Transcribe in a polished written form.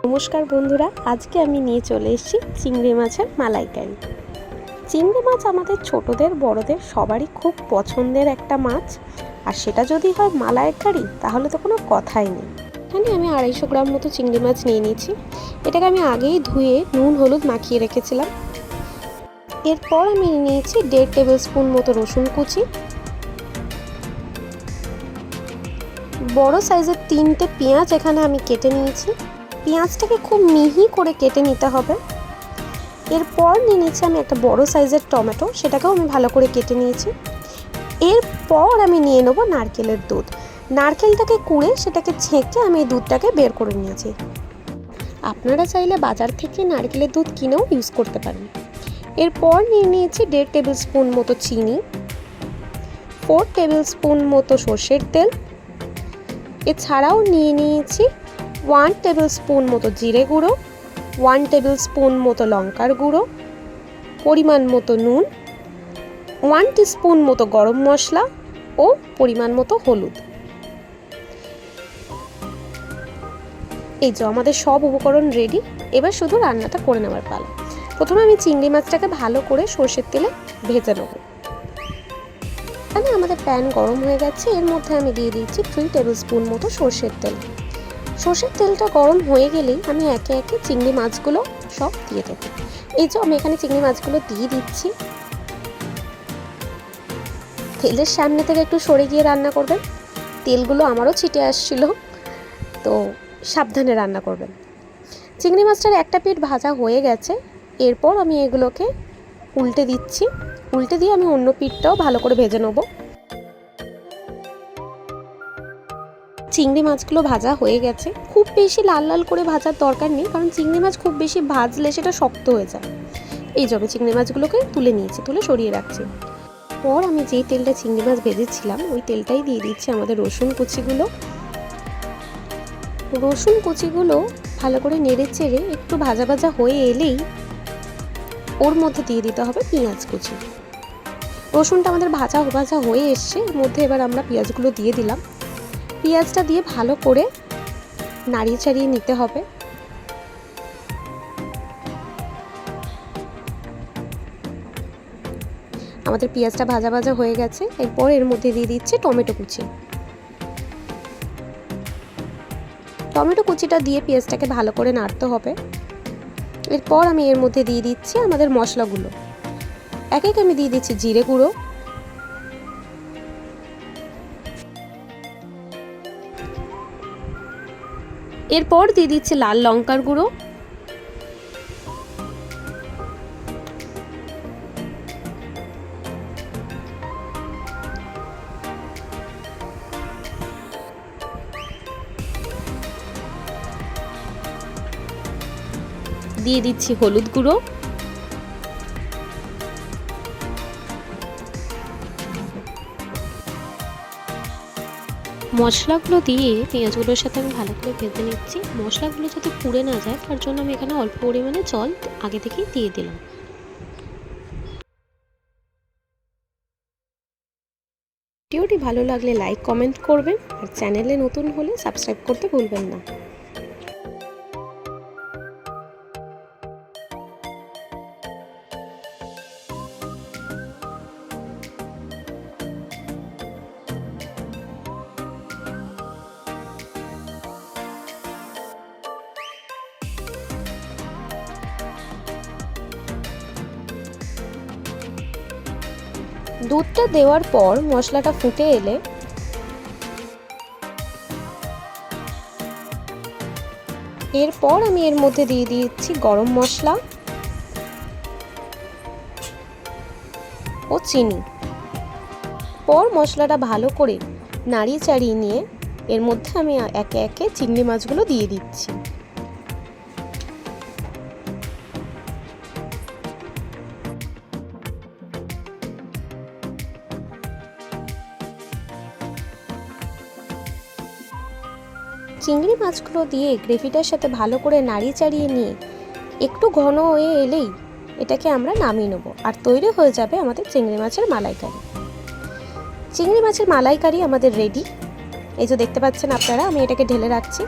নমস্কার বন্ধুরা, আজকে আমি নিয়ে চলে এসেছি চিংড়ি মাছের মালাইকারি। চিংড়ি মাছ আমাদের ছোটদের বড়দের সবারই খুব পছন্দের একটা মাছ, আর সেটা যদি হয় মালাইকারি তাহলে তো কোনো কথাই নেই। এখানে আমি 250 গ্রাম মতো চিংড়ি মাছ নিয়ে নিয়েছি। এটাকে আমি আগেই ধুয়ে নুন হলুদ মাখিয়ে রেখেছিলাম। এরপর আমি নিয়েছি 1.5 টেবিল স্পুন মতো রসুন কুচি, বড় সাইজের 3টে পেঁয়াজ এখানে আমি কেটে নিয়েছি। পেঁয়াজটাকে খুব মিহি করে কেটে নিতে হবে। এরপর নিয়ে নিয়েছি আমি একটা বড় সাইজের টমেটো, সেটাকেও আমি ভালো করে কেটে নিয়েছি। এরপর আমি নিয়ে নেব নারকেলের দুধ। নারকেলটাকে কুড়ে সেটাকে ছেঁকে আমি এই দুধটাকে বের করে নিয়েছি। আপনারা চাইলে বাজার থেকে নারকেলের দুধ কিনেও ইউজ করতে পারেন। এরপর নিয়ে নিয়েছি 1.5 টেবিল স্পুন মতো চিনি, 4 টেবিল স্পুন মতো সর্ষের তেল। এছাড়াও নিয়ে নিয়েছি 1 টেবিল স্পুন মতো জিরে গুঁড়ো, 1 টেবিল স্পুন মতো লঙ্কার গুঁড়ো, পরিমাণ মতো নুন, 1 টিস্পুন মতো গরম মশলা ও পরিমাণ মতো হলুদ। এই যে আমাদের সব উপকরণ রেডি। এবার শুধু রান্নাটা করে নেওয়ার পালা। প্রথমে আমি চিংড়ি মাছটাকে ভালো করে সর্ষের তেলে ভেজে নেব। এখানে আমাদের প্যান গরম হয়ে গেছে। এর মধ্যে আমি দিয়ে দিচ্ছি 3 টেবিল স্পুন মতো সর্ষের তেল। সর্ষের তেলটা গরম হয়ে গেলেই আমি একে একে চিংড়ি মাছগুলো সব দিয়ে দেবো। এই যে আমি এখানে চিংড়ি মাছগুলো দিয়ে দিচ্ছি। তেলের সামনে থেকে একটু সরে গিয়ে রান্না করবেন। তেলগুলো আমারও ছিটে আসছিল, তো সাবধানে রান্না করবেন। চিংড়ি মাছটার একটা পিঠ ভাজা হয়ে গেছে। এরপর আমি এগুলোকে উল্টে দিচ্ছি। উল্টে দিয়ে আমি অন্য পিঠটাও ভালো করে ভেজে নেব। চিংড়ি মাছগুলো ভাজা হয়ে গেছে। খুব বেশি লাল লাল করে ভাজার দরকার নেই, কারণ চিংড়ি মাছ খুব বেশি ভাজলে সেটা শক্ত হয়ে যায়। এই যে আমি চিংড়ি মাছগুলোকে তুলে নিয়েছি, তুলে সরিয়ে রাখছি। পর আমি যেই তেলটা চিংড়ি মাছ ভেজেছিলাম ওই তেলটাই দিয়ে দিচ্ছি আমাদের রসুন কুচিগুলো। রসুন কুচিগুলো ভালো করে নেড়ে চেড়ে একটু ভাজা ভাজা হয়ে এলেই ওর মধ্যে দিয়ে দিতে হবে পেঁয়াজ কুচি। রসুনটা আমাদের ভাজা ভাজা হয়ে এসছে। এর মধ্যে এবার আমরা পেঁয়াজগুলো দিয়ে দিলাম। পেঁয়াজটা দিয়ে ভালো করে নাড়িয়ে চাড়িয়ে নিতে হবে। আমাদের পেঁয়াজটা ভাজা ভাজা হয়ে গেছে। এরপর এর মধ্যে দিয়ে দিচ্ছি টমেটো কুচি। টমেটো কুচিটা দিয়ে পেঁয়াজটাকে ভালো করে নাড়তে হবে। এরপর আমি এর মধ্যে দিয়ে দিচ্ছি আমাদের মশলাগুলো। এক এক আমি দিয়ে দিচ্ছি জিরে গুঁড়ো, এরপর দিয়ে দিচ্ছি লাল লঙ্কার গুঁড়ো, দিয়ে দিচ্ছি হলুদ গুঁড়ো, মশলাগুলো দিয়ে পেঁয়াজগুলোর সাথে আমি ভালো করে ভেজে নিচ্ছি। মশলাগুলো যাতে পুড়ে না যায় তার জন্য আমি এখানে অল্প পরিমাণে জল আগে থেকেই দিয়ে দিলাম। ভিডিওটি ভালো লাগলে লাইক কমেন্ট করবেন, আর চ্যানেলে নতুন হলে সাবস্ক্রাইব করতে ভুলবেন না। দুধটা দেওয়ার পর মশলাটা ফুটে এলে এরপর আমি এর মধ্যে দিয়ে দিচ্ছি গরম মশলা ও চিনি। পর মশলাটা ভালো করে নাড়িয়ে চাড়িয়ে নিয়ে এর মধ্যে আমি একে একে চিংড়ি মাছগুলো দিয়ে দিচ্ছি। চিংড়ি মাছগুলো দিয়ে গ্রেভিটার সাথে ভালো করে নাড়িয়ে চাড়িয়ে নিয়ে একটু ঘন হয়ে এলেই এটাকে আমরা নামিয়ে নেব, আর তৈরি হয়ে যাবে আমাদের চিংড়ি মাছের মালাইকারি। চিংড়ি মাছের মালাইকারি আমাদের রেডি। এই যে দেখতে পাচ্ছেন আপনারা, আমি এটাকে ঢেলে রাখছি।